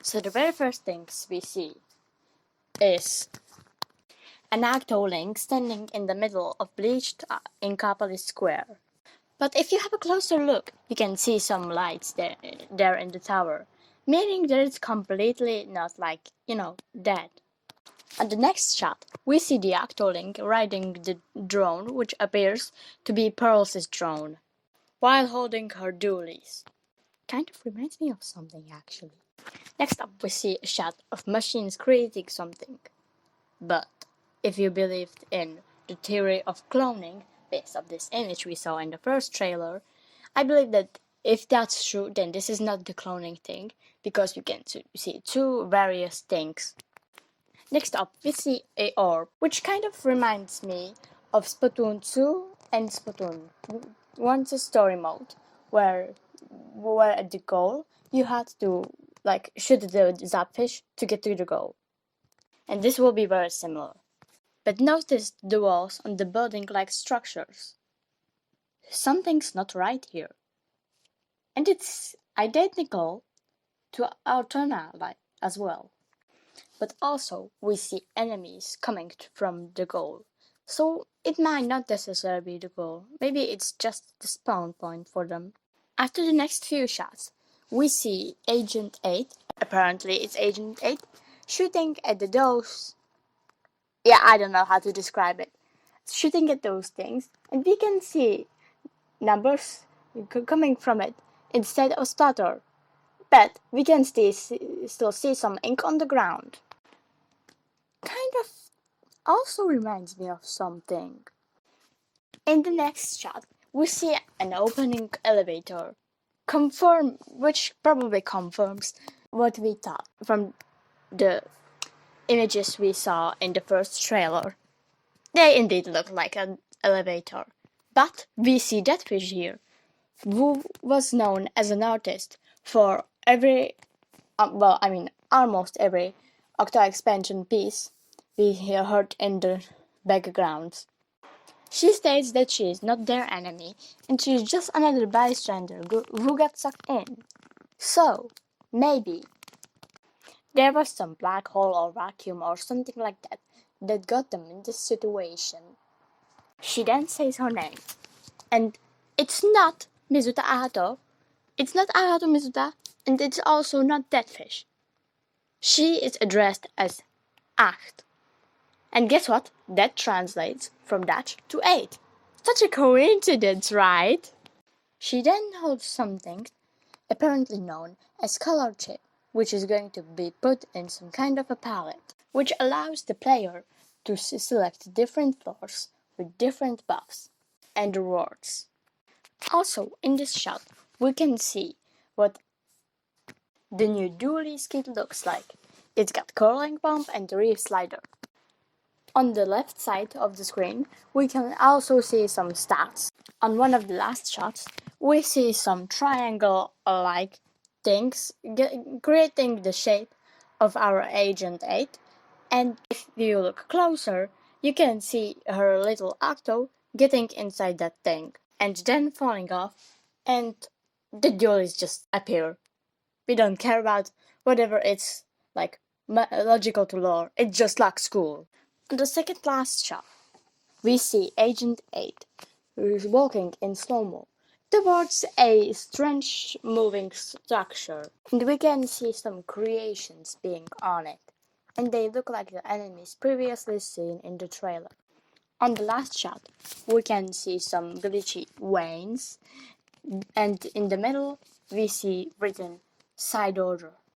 So the very first things we see is an Actolink standing in the middle of bleached Inkabella square. But if you have a closer look, you can see some lights there in the tower, meaning that it's completely not dead. On the next shot, we see the Actolink riding the drone, which appears to be Pearl's drone, while holding her dualies. Kind of reminds me of something, actually. Next up, we see a shot of machines creating something. But if you believed in the theory of cloning, based on this image we saw in the first trailer, I believe that if that's true, then this is not the cloning thing, because you can see two various things. Next up, we see a orb, which kind of reminds me of Splatoon 2 and Splatoon 1's story mode, where at the goal you had to shoot the zapfish to get to the goal. And this will be very similar. But notice the walls on the building-like structures. Something's not right here. And it's identical to Altona as well. But also we see enemies coming from the goal. So it might not necessarily be the goal. Maybe it's just the spawn point for them. After the next few shots, we see Agent 8, apparently it's Agent 8, shooting at those. Yeah, I don't know how to describe it. Shooting at those things, and we can see numbers coming from it instead of stutter. But we can still see some ink on the ground. Kind of also reminds me of something. In the next shot, we see an opening elevator, which probably confirms what we thought from the images we saw in the first trailer. They indeed look like an elevator. But we see that fish here, who was known as an artist for almost every Octo expansion piece we heard in the background. She states that she is not their enemy, and she is just another bystander who got sucked in. So, maybe there was some black hole or vacuum or something like that got them in this situation. She then says her name, and it's not Mizuta Ahato, it's not Ahato Mizuta, and it's also not that fish. She is addressed as Acht. And guess what? That translates from Dutch to 8. Such a coincidence, right? She then holds something apparently known as color chip, which is going to be put in some kind of a palette, which allows the player to select different floors with different buffs and rewards. Also, in this shot, we can see what the new dually skin looks like. It's got curling bump and reef slider. On the left side of the screen, we can also see some stats. On one of the last shots, we see some triangle-like things creating the shape of our Agent 8, and if you look closer, you can see her little Octo getting inside that thing, and then falling off, and the dualies just appear. We don't care about whatever it's logical to lore, it just looks cool. On the second last shot, we see Agent 8, who is walking in slow-mo towards a strange moving structure, and we can see some creations being on it, and they look like the enemies previously seen in the trailer. On the last shot, we can see some glitchy veins, and in the middle, we see written Side Order.